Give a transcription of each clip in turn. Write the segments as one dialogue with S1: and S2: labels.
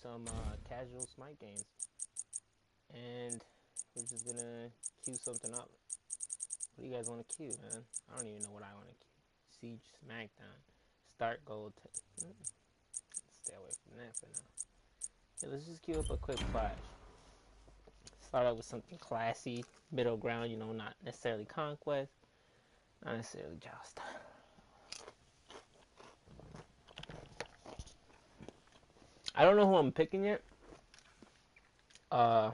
S1: some casual Smite games, and we're just gonna queue something up. What do you guys want to queue, man? I don't even know what I want to queue. Siege, Smackdown, Start Gold. Stay away from that for now. Yeah, let's just queue up a quick flash. Start out with something classy, middle ground. You know, not necessarily conquest, not necessarily joust. I don't know who I'm picking yet. So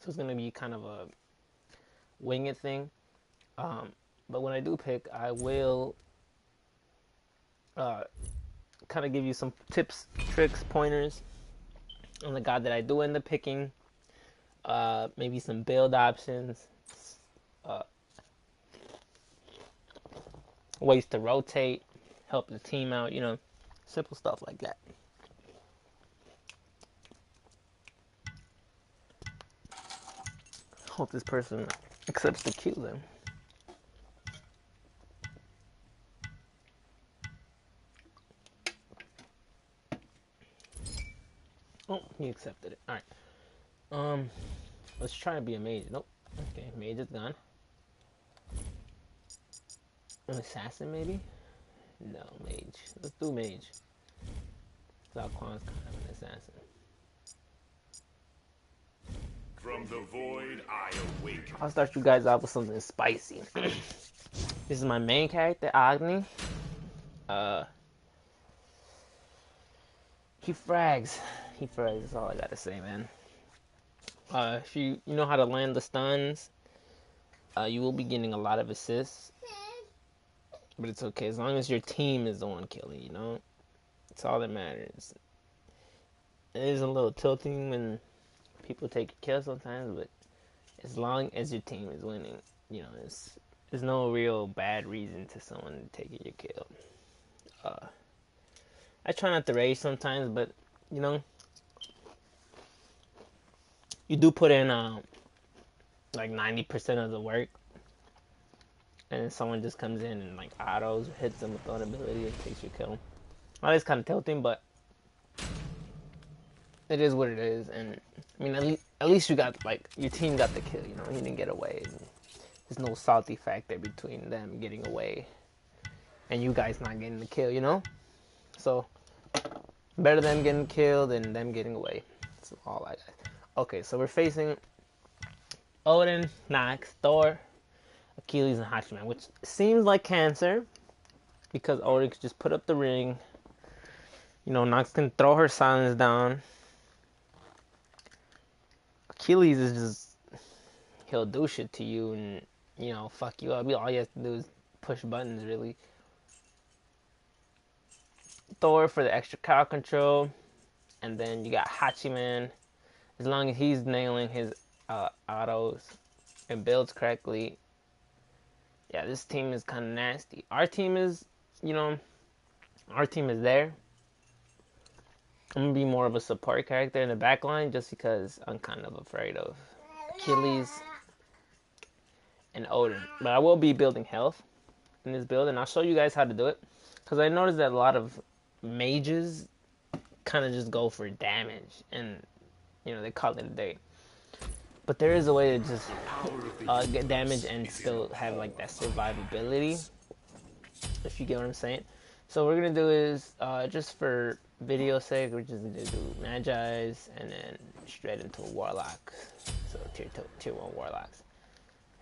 S1: it's gonna be kind of a wing it thing. But when I do pick, I will kind of give you some tips, tricks, pointers on the guy that I do end up picking. Maybe some build options, uh, ways to rotate, help the team out. You know, simple stuff like that. Hope this person accepts the cue then. Oh, he accepted it. Alright. Let's try to be a mage. Nope. Okay, mage is gone. An assassin maybe? No, mage. Let's do mage. Zalquan's kind of an assassin.
S2: From the void, I awake.
S1: I'll start you guys off with something spicy. This is my main character, Agni. He frags. He frags. That's all I gotta say, man. If you know how to land the stuns, you will be getting a lot of assists. But it's okay as long as your team is the one killing. You know, it's all that matters. It is a little tilting when people take your kill sometimes, but as long as your team is winning, you know, there's no real bad reason to someone taking your kill. I try not to rage sometimes, but you know, you do put in like 90% of the work, and then someone just comes in and like autos or hits them with one ability and takes your kill. Well, it's kind of tilting, but it is what it is. And I mean, at least you got, like, your team got the kill. You know, he didn't get away. There's no salty factor between them getting away and you guys not getting the kill. You know, so better them getting killed than them getting away. That's all I got. Okay, so we're facing Odin, Nox, Thor, Achilles, and Hachiman, which seems like cancer because Odin could just put up the ring. You know, Nox can throw her silence down. Achilles is just, he'll do shit to you and, you know, fuck you up. All you have to do is push buttons, really. Thor for the extra crowd control. And then you got Hachiman. As long as he's nailing his autos and builds correctly. Yeah, this team is kind of nasty. Our team is, you know, our team is there. I'm going to be more of a support character in the back line just because I'm kind of afraid of Achilles and Odin. But I will be building health in this build, and I'll show you guys how to do it. Because I noticed that a lot of mages kind of just go for damage, and, you know, they call it a day. But there is a way to just get damage and still have, like, that survivability, if you get what I'm saying. So what we're going to do is, just for video sake, we're just going to do Magi's and then straight into Warlock. So tier 1 Warlocks.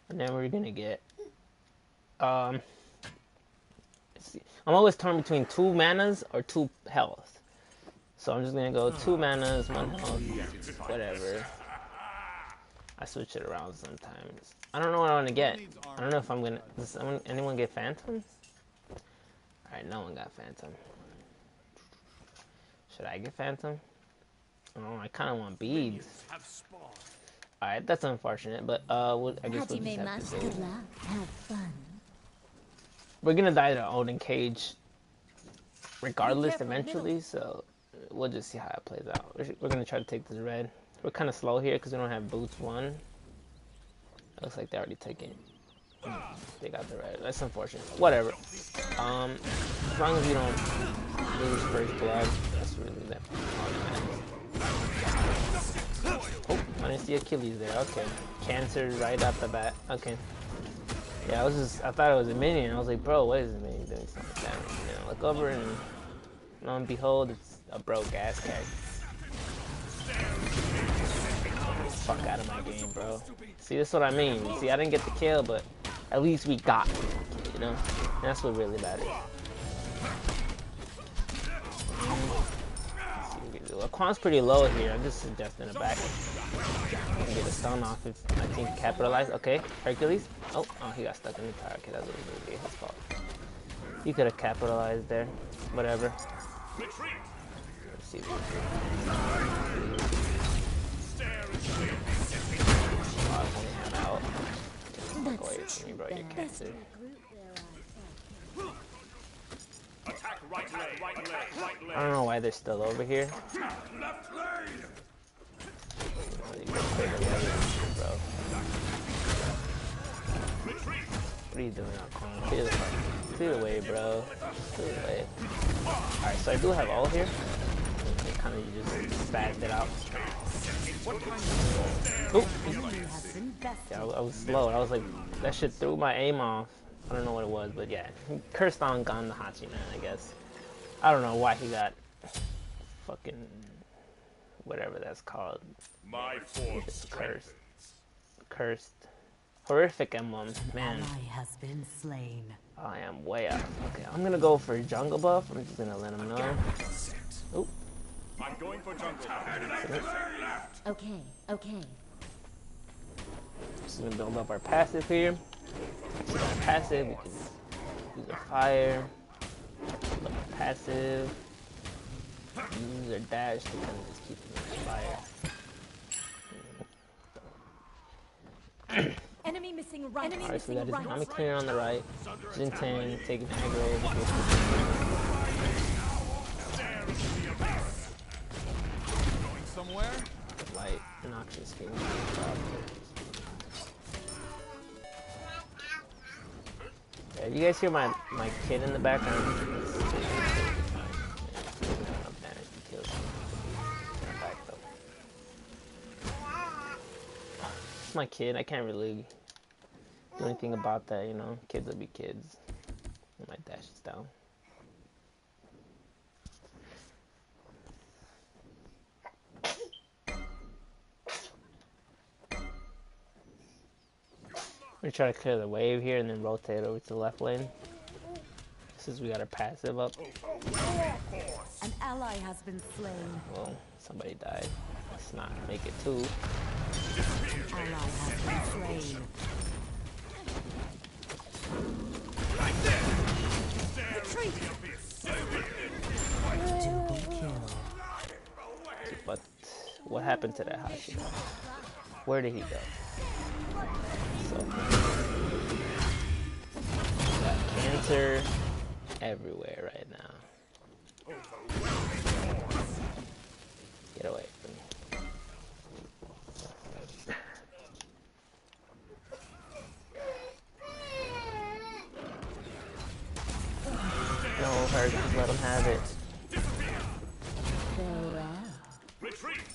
S1: And then we're going to get, let's see. I'm always torn between 2 manas or 2 health. So I'm just going to go 2 manas, 1 health, whatever. I switch it around sometimes. I don't know what I want to get. I don't know if I'm going to, does anyone get Phantom? Alright, no one got Phantom. Should I get Phantom? Oh, I kind of want beads. Alright, that's unfortunate, but I guess we'll just have to do.
S3: Have fun.
S1: We're gonna die to Odin Cage regardless eventually, so we'll just see how it plays out. We're gonna try to take this red. We're kind of slow here because we don't have boots 1. Looks like they already taken it. They got the red. That's unfortunate. Whatever. As long as we don't lose first blood, that's That's really that. Oh, I didn't see Achilles there. Okay, cancer right off the bat. Okay. Yeah, I thought it was a minion. I was like, bro, what is this minion doing something like that? You know, look over and lo and behold, it's a broke ass character. Fuck out of my game, bro. See, this is what I mean. See, I didn't get the kill, but at least we got the kill, you know? And that's what really matters. Laquan's pretty low here. I'm just suggesting a back. Get a stun off if I think capitalize. Okay, Hercules. Oh, he got stuck in the tower. Okay, that was really his fault. He could have capitalized there. Whatever. Let's see. I'm out. Fuck away from me, bro. You're cancer. I don't know why they're still over here. Bro. What are you doing out, Quan? Clear the way, bro. Clear the way. Alright, so I do have all here. Kind of just spazzed it out. Oop. Yeah, I was slow. I was like, that shit threw my aim off. I don't know what it was, but yeah. He cursed on Gon the Hachi Man, I guess. I don't know why he got fucking whatever that's called.
S2: My force
S1: cursed. Cursed. Horrific emblem. Man.
S3: Has been slain.
S1: I am way up. Okay, I'm gonna go for jungle buff. I'm just gonna let him know. Oop.
S2: I'm going for jungle.
S3: Okay, okay.
S1: Just gonna build up our passive here. So our passive, we can use our fire. Build up our passive. Use our dash to kind of just keep them in fire.
S3: Enemy missing right.
S1: Alright, so we got his Nami clear on the right. Jintang taking aggro.
S2: Going somewhere?
S1: Light, Noxious King. Yeah, you guys hear my kid in the background? It's my kid. I can't really do anything about that, you know. Kids will be kids. My dash is down. We try to clear the wave here and then rotate over to the left lane. Since we got our passive up.
S3: An ally has been slain.
S1: Well, somebody died. Let's not make it two.
S3: Ally has been slain. Retreat. Double kill.
S1: But what happened to that Hachi? Where did he go? So, got cancer everywhere right now. Get away from me. No, her, just let him have it.
S3: Farewell.
S2: Retreat.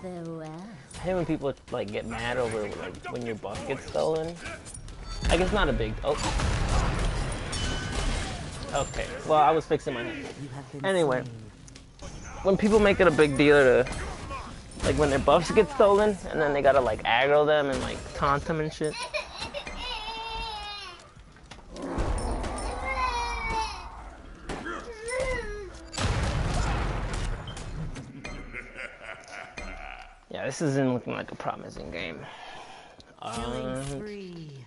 S3: Farewell.
S1: I hate when people like get mad over like when your buff gets stolen. I guess not a big. Oh. Okay. Well, I was fixing my hand. Anyway, when people make it a big deal to like when their buffs get stolen and then they gotta like aggro them and like taunt them and shit. Yeah, this isn't looking like a promising game.
S3: Free.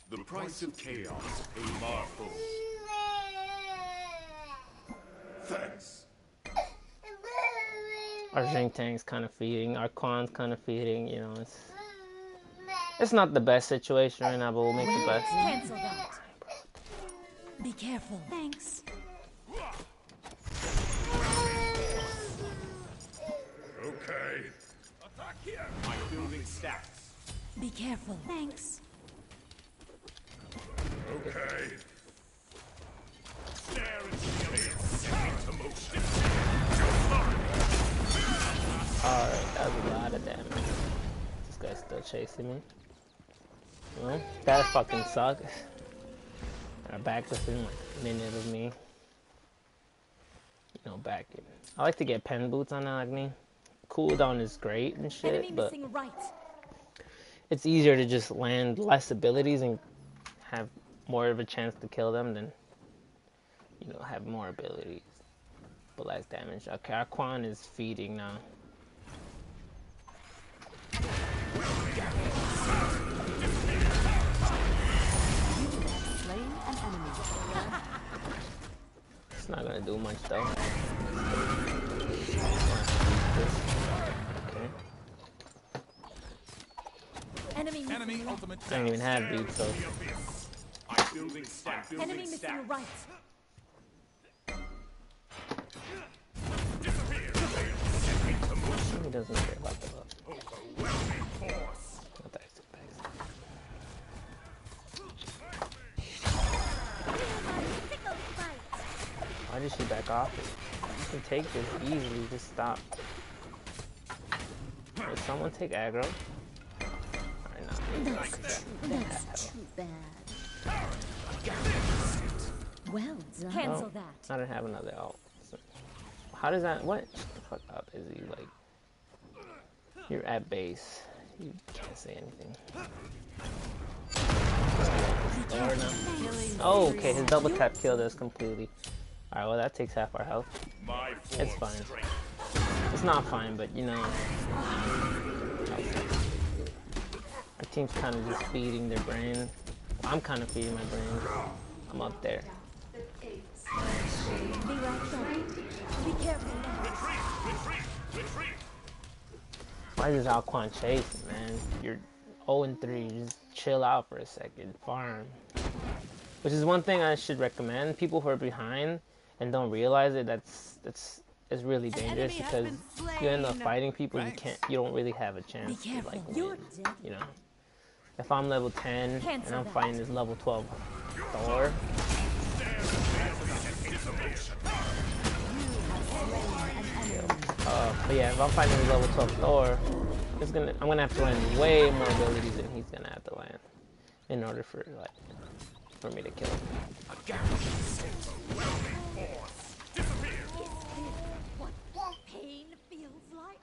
S2: The price of chaos, a marvel. Thanks.
S1: Our Jintang's kind of feeding, our Quan's kind of feeding, you know, it's not the best situation right now, but we'll make the best.
S3: Cancel that. Be careful. Thanks.
S2: Okay. Attack here. I'm building stacks.
S3: Be careful. Thanks.
S2: Okay. Stare into the abyss.
S1: chasing me. Well, that fucking sucks. Our back within like a minute of me. You know, back in. I like to get pen boots on Agni. Cooldown is great and shit, but it's easier to just land less abilities and have more of a chance to kill them than, you know, have more abilities but less damage. Okay, our Quan is feeding now. It's not gonna do much though. Okay.
S4: Enemy ultimate
S1: I don't even have beats, so
S2: I'm building stack.
S3: Enemy missing a right.
S1: he doesn't care about the love.
S2: Overwhelming force.
S1: Not that it's Why did she back off? You can take this easily, just stop. Will someone take aggro? Alright, now.
S3: That's too bad. Well done. Cancel that.
S1: I don't have another ult. So, how does that? What? Shut the fuck up, Izzy. Like, you're at base. You can't say anything. Oh, okay. His double tap killed us completely. Alright, well that takes half our health.
S2: My
S1: It's fine. It's not fine, but you know. Our team's kind of just feeding their brain. I'm kind of feeding my brain. I'm up there.
S3: Be right back. Be careful now.
S1: Why is Alquan chasing, man? You're 0-3. Just chill out for a second. Farm. Which is one thing I should recommend. People who are behind and don't realize it, it's really dangerous because you end up fighting people you don't really have a chance to like win, you know. If I'm level 10 and I'm fighting this level 12 Thor, but yeah, if I'm fighting this level 12 Thor, I'm gonna have to land way more abilities than he's gonna have to land in order for me to kill him.
S3: What pain feels like?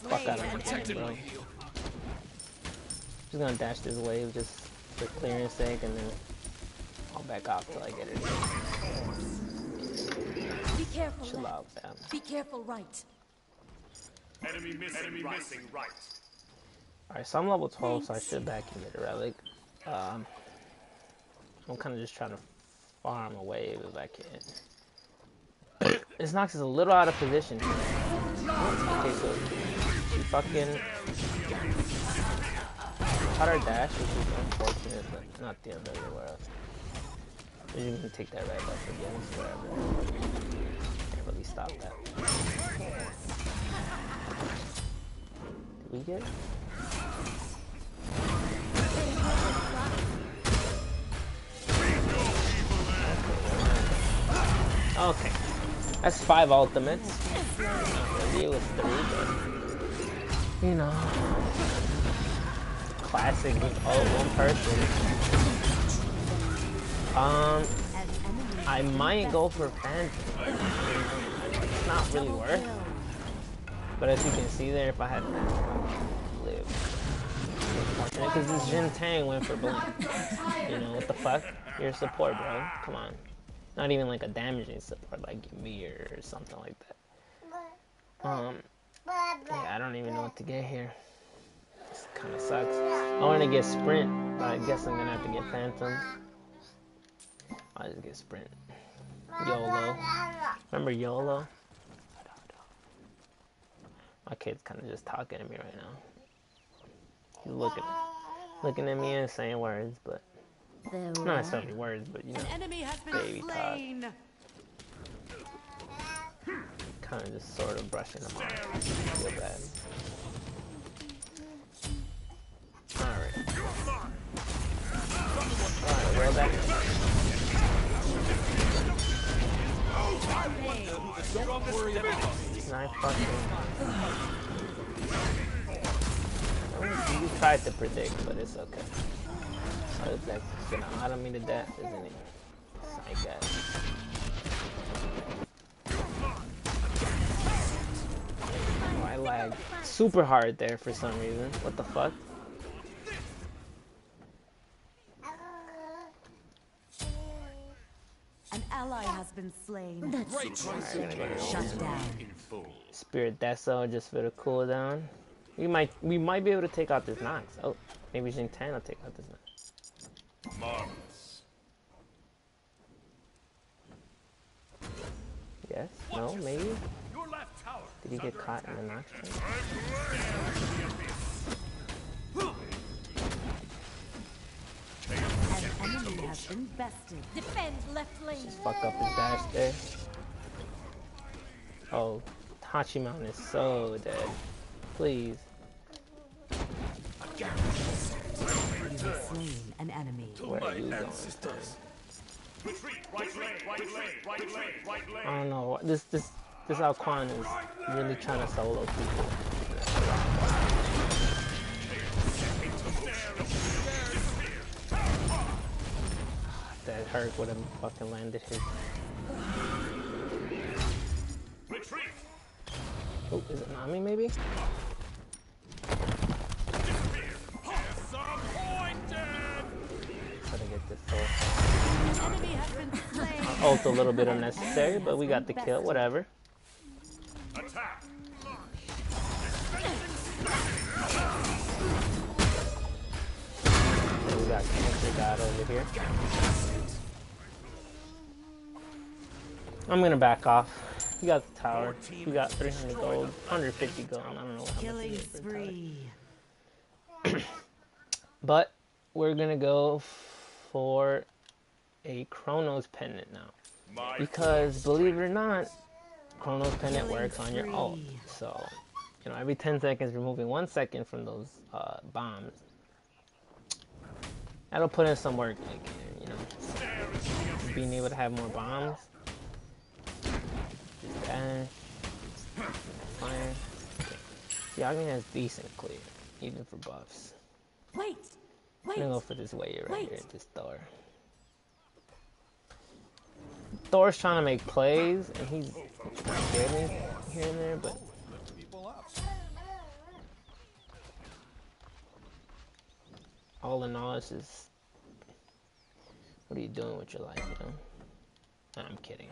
S1: Fuck out of my team, bro. Just gonna dash this wave just for clearance sake, and then I'll back off till I get it.
S3: Be careful.
S1: Chill out, fam.
S3: Be careful, right.
S2: Enemy missing right.
S1: Alright, so I'm level 12, so I should back into the relic. I'm kind of just trying to farm a wave if I can. This Nox is a little out of position. Okay, so she fucking caught our dash, which is unfortunate, but not the end of the world. You can take that right buff again, whatever. Can't really stop that. Did we get it? Okay. That's 5 ultimates. It was 3, but you know. Classic with all one person. I might go for Phantom. It's not really worth it. But as you can see there, if I had Phantom, I would live. Because this Jin Tang went for Blink. You know, what the fuck? You're a support, bro. Come on. Not even like a damaging support like Ymir or something like that. Yeah, I don't even know what to get here. This kind of sucks. I want to get Sprint, but I guess I'm gonna have to get Phantom. I'll just get Sprint. YOLO. Remember YOLO? My kid's kind of just talking to me right now. He's looking at me and saying words, but not necessarily words, but you know, baby talk. Kind of just sort of brushing them off. I feel bad. Alright. Alright, roll back. I fucking... You tried to predict, but it's okay. Oh, that's gonna auto me to death, isn't it? I guess. Oh, I lagged super hard there for some reason. What the fuck?
S3: An ally has been slain.
S4: Great choice.
S3: Shut down.
S1: Spirit Deso just for the cooldown. We might be able to take out this Nox. Oh, maybe Jing 10 will take out this Nox.
S2: Marvelous.
S1: Yes? No? Maybe?
S2: Your left tower.
S1: Did he get caught in the Nox trap?
S3: An enemy has been bested. Defend left lane.
S1: Fuck up his dash there. Oh, Tachimon is so dead. Please.
S3: You have slain an enemy.
S1: Where are you going?
S2: Retreat. Right lane. Right lane. Right lane. Right lane.
S1: I don't know. This Alquan is really trying to solo people. That hurt would have fucking landed his.
S2: Retreat.
S1: Oh, is it Nami maybe? Gotta get this soul.
S3: Enemy has been slain.
S1: Ult a little bit unnecessary, but we got the kill. Whatever.
S2: Attack.
S1: And we got Cancer God over here. I'm gonna back off. You got the tower. You got 300 gold, 150 gold. I don't know how much
S3: Killing
S1: it is for the tower.
S3: spree.
S1: But we're gonna go for a Chronos pendant now. Because believe it or not, Chronos pendant works on your ult. So, you know, every 10 seconds removing 1 second from those bombs. That'll put in some work, like, you know, being able to have more bombs. Just dash. Fire. Yagami has decent clear, even for buffs.
S3: Wait.
S1: I'm
S3: Wait.
S1: gonna go for this wave right
S3: Wait.
S1: here, this Thor. Thor's trying to make plays, and he's trying to get me here and there, but
S4: Lift people up.
S1: all in all, it's just, what are you doing with your life, you know? Nah, I'm kidding.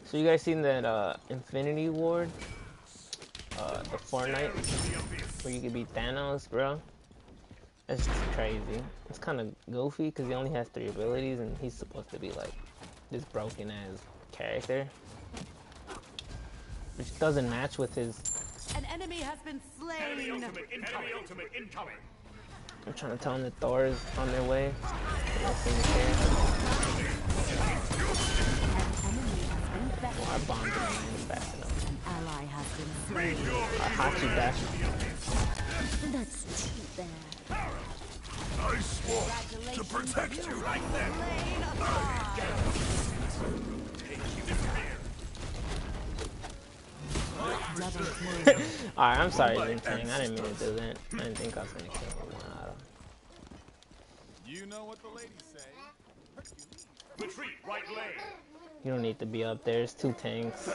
S1: So you guys seen that Infinity Ward? The Fortnite? Where you could beat Thanos, bro? That's just crazy. It's kind of goofy because he only has 3 abilities and he's supposed to be like this broken ass character. Which doesn't match with his...
S3: An enemy has been
S2: Enemy
S3: slain.
S2: ultimate incoming. Enemy ultimate incoming.
S1: I'm trying to tell him that Thor is on their way. They don't seem to care.
S3: An enemy has been bested.
S1: Well, I bombed him and fast enough.
S3: An ally has been slain.
S1: Hachi dash.
S3: That's too bad.
S2: I swore to protect you like that.
S3: Slain a double kill.
S1: Alright, I'm sorry, Jintang. I didn't mean to do that. I didn't think I was gonna kill him.
S4: You know what the ladies say.
S2: Retreat. Right lane.
S1: You don't need to be up there. It's 2 tanks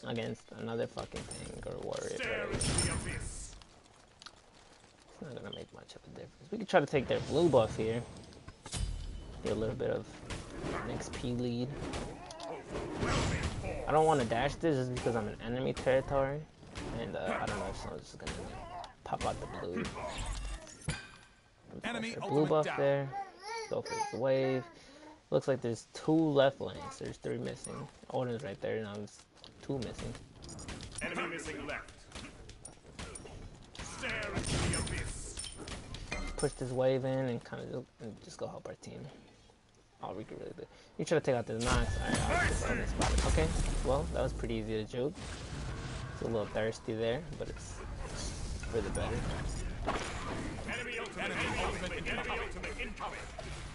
S1: against another fucking tank or warrior.
S2: Stare
S1: Whatever.
S2: into the abyss.
S1: It's not gonna make much of a difference. We could try to take their blue buff here. Get a little bit of an XP lead. I don't want to dash this just because I'm in enemy territory. And I don't know if someone's just gonna pop out the blue.
S4: Enemy
S1: Blue
S4: ultimate
S1: buff
S4: down.
S1: there. Go for this wave. Looks like there's 2 left lanes. There's 3 missing. Odin's right there. Now there's 2 missing.
S2: Enemy missing left. Stare into the abyss.
S1: Push this wave in and kind of just go help our team. All we can really do. You try to take out this Nox. Alright, I'll just on this spot. Okay, well, that was pretty easy to juke. It's a little thirsty there, but it's for the better.
S2: Enemy ultimate incoming. Enemy ultimate incoming.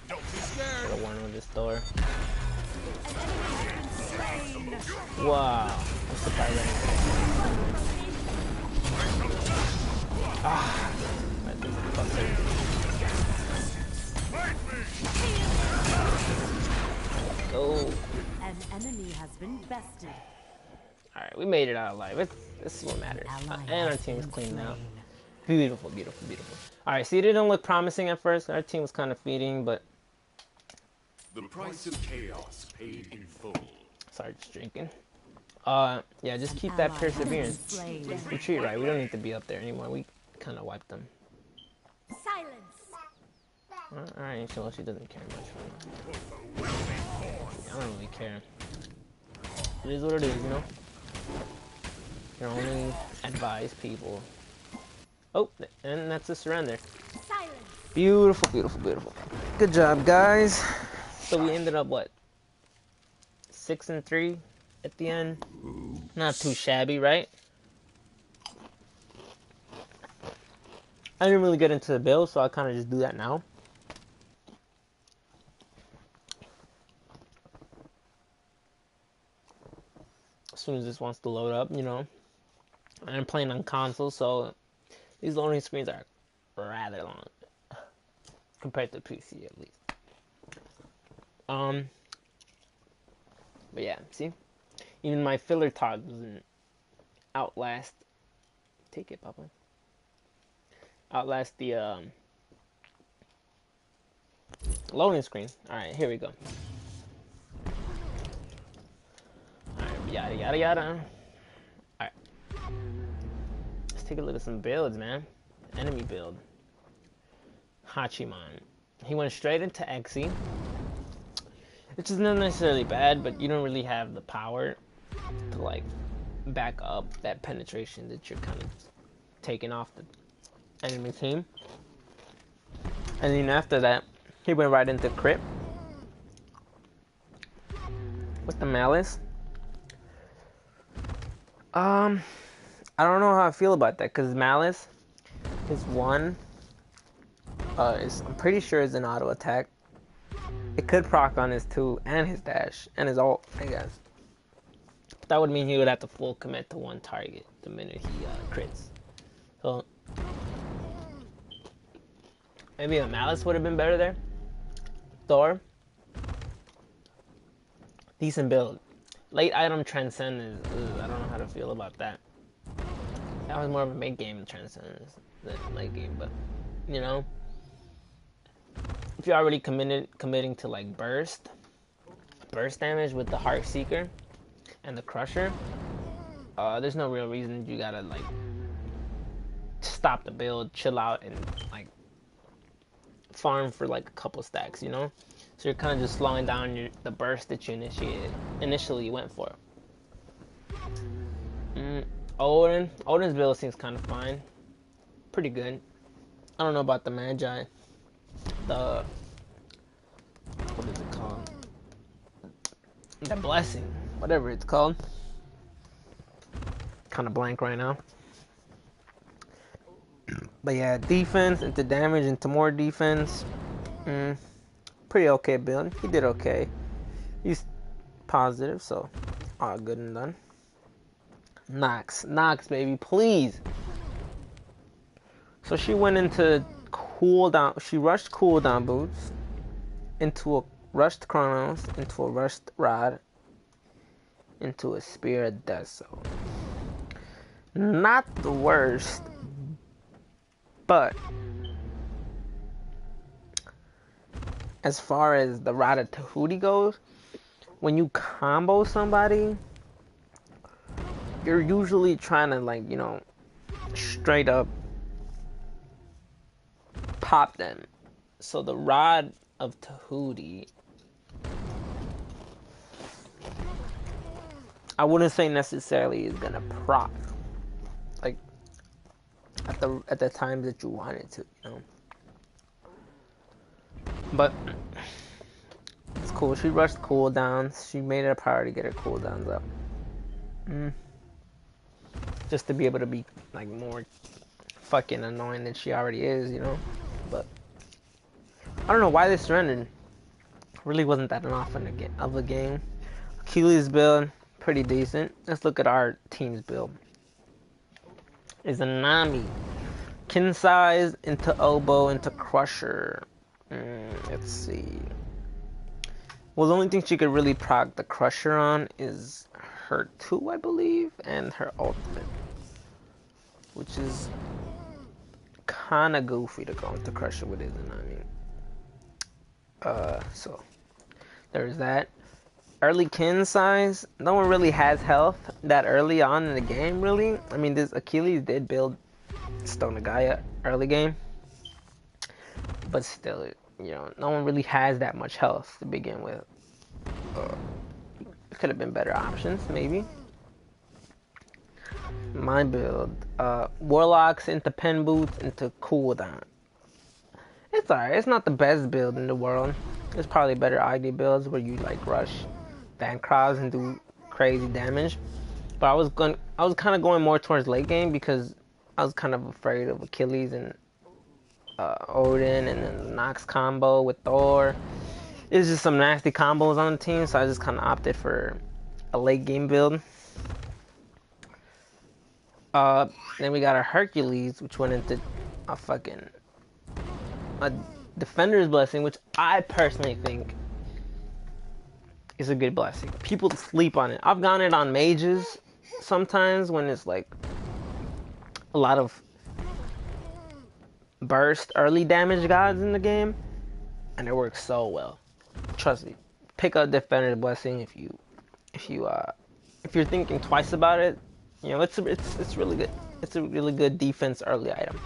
S2: Don't be
S4: Scared.
S1: Got one with this door. Wow. I'm surprised I didn't get it. Ah. That doesn't fuck it. Go.
S3: An enemy has been bested.
S1: Alright, we made it out alive. This is what matters. And our team is clean now. Beautiful, beautiful, beautiful. Alright, see, it didn't look promising at first. Our team was kind of feeding, but...
S2: The price of chaos paid in full.
S1: Sorry, just drinking. Yeah, just keep that perseverance. Retreat, right? We don't need to be up there anymore. We kind of wiped them.
S3: Silence.
S1: Alright, so she doesn't care much. I don't really care. It is what it is, you know? You can only advise people. Oh, and that's a surrender.
S3: Silence.
S1: Beautiful, beautiful, beautiful. Good job, guys. So we ended up, what? 6-3 at the end. Not too shabby, right? I didn't really get into the build, so I kind of just do that now. As soon as this wants to load up, you know. I'm playing on console, so these loading screens are rather long. Compared to PC, at least. But yeah, see? Even my filler talk doesn't outlast... Take it, Papa. Outlast the, loading screen. Alright, here we go. Alright, yada, yada, yada. Alright. Let's take a look at some builds, man. Enemy build. Hachiman. He went straight into Xe, which is not necessarily bad, but you don't really have the power to, like, back up that penetration that you're kind of taking off the enemy team. And then after that, he went right into crit with the Malice. I don't know how I feel about that, because Malice is one. I'm pretty sure it's an auto attack. It could proc on his 2 and his dash and his ult, I guess. That would mean he would have to full commit to one target the minute he crits. So maybe a Malice would have been better there. Thor, decent build. Late item Transcend is, I don't know how to feel about that. That was more of a mid game Transcend than late game, but you know. If you're already committing to like burst damage with the Heart Seeker and the Crusher, there's no real reason you gotta like stop the build, chill out, and like farm for like a couple stacks, you know. So you're kind of just slowing down the burst that you initially went for. Odin's build seems kind of fine, pretty good. I don't know about the Magi. What is it called? The Blessing, whatever it's called. Kind of blank right now. But yeah, defense into damage into more defense. Pretty okay build. He did okay. He's positive, so all good and done. Nox, baby, please. So she went into cooldown. She rushed cooldown boots into a rushed Chronos, into a rushed Rod, into a Spear of Death. So not the worst, but as far as the Rod of Tahuti goes, when you combo somebody, you're usually trying to, like, you know, straight up pop them. So the Rod of Tahuti, I wouldn't say necessarily is gonna proc like at the time that you want it to, you know. But it's cool. She rushed cooldowns. She made it a priority to get her cooldowns up. Just to be able to be like more fucking annoying than she already is, you know. But I don't know why they surrendered. Really wasn't that often of a game. Achilles build, pretty decent. Let's look at our team's build. Is a Nami. Kin size into elbow into crusher. Let's see. Well, the only thing she could really proc the crusher on is her 2, I believe, and her ultimate. Which is kind of goofy to go into crusher with, isn't it? So there's that. Early kin size, no one really has health that early on in the game, really. I mean, this Achilles did build Stone of Gaia early game, but still, no one really has that much health to begin with. Could have been better options, maybe. My build, Warlocks into Pen Boots into cooldown. It's alright. It's not the best build in the world. There's probably better ID builds where you like rush Bancroft's and do crazy damage. But I was kind of going more towards late game because I was kind of afraid of Achilles and Odin and then the Nox combo with Thor. It's just some nasty combos on the team, so I just kind of opted for a late game build. Then we got a Hercules, which went into a Defender's Blessing, which I personally think is a good blessing. People sleep on it. I've gotten it on mages sometimes when it's like a lot of burst early damage gods in the game, and it works so well. Trust me. Pick up Defender's Blessing if you're thinking twice about it. It's really good. It's a really good defense early item.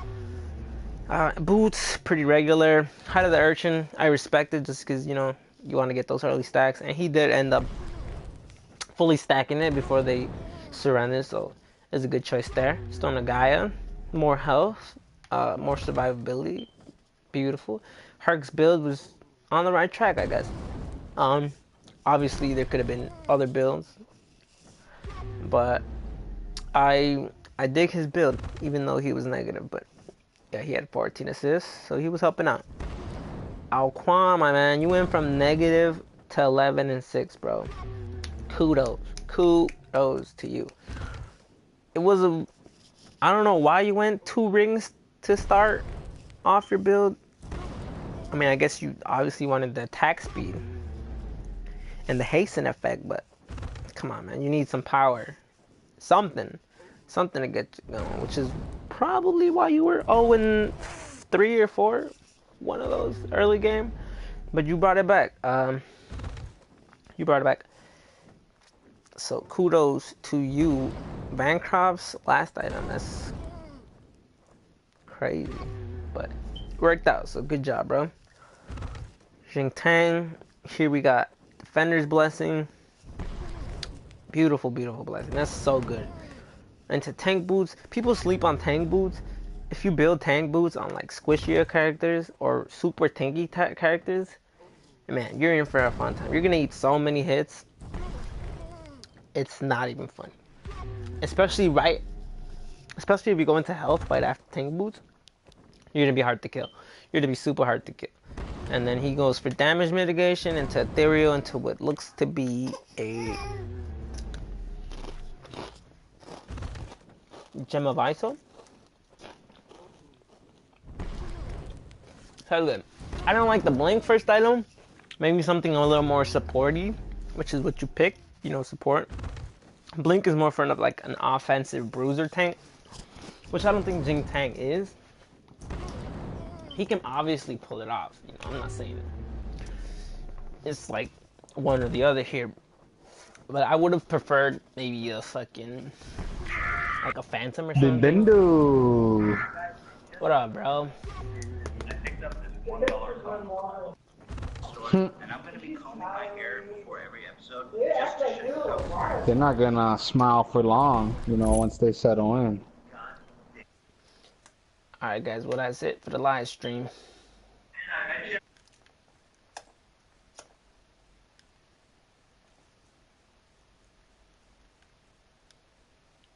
S1: Boots, pretty regular. Height of the Urchin, I respect it just because, you want to get those early stacks. And he did end up fully stacking it before they surrendered, so it's a good choice there. Stone of Gaia, more health, more survivability. Beautiful. Herc's build was on the right track, I guess. Obviously, there could have been other builds, but I dig his build, even though he was negative, but yeah, he had 14 assists, so he was helping out. Alquan, my man, you went from negative to 11 and 6, bro. Kudos to you. It was I don't know why you went 2 rings to start off your build. I mean, I guess you obviously wanted the attack speed and the hasten effect, but come on, man, you need some power. Something to get you going, which is probably why you were 0-3 or 4, one of those early game, but you brought it back. So kudos to you. Bancroft's last item, that's crazy, but it worked out, so good job, bro. Xing Tang, here we got Defender's Blessing. Beautiful blessing. That's so good. Into tank boots. People sleep on tank boots. If you build tank boots on like squishier characters or super tanky characters, man, you're in for a fun time. You're gonna eat so many hits. It's not even fun. Especially if you go into health right after tank boots, you're gonna be hard to kill. You're gonna be super hard to kill. And then he goes for damage mitigation into ethereal into what looks to be a Gem of ISO. So good. I don't like the blink first item. Maybe something a little more supporty, which is what you pick. Support. Blink is more for like an offensive bruiser tank, which I don't think Xing Tang is. He can obviously pull it off. I'm not saying it. It's like one or the other here. But I would have preferred maybe a fucking like a Phantom or something.
S5: Nintendo.
S1: What up, bro?
S2: I picked up this $1 comic store, and I'm gonna be combing my hair before every episode just to show you how
S5: They're not gonna smile for long, once they settle in.
S1: Alright, guys, well, that's it for the live stream.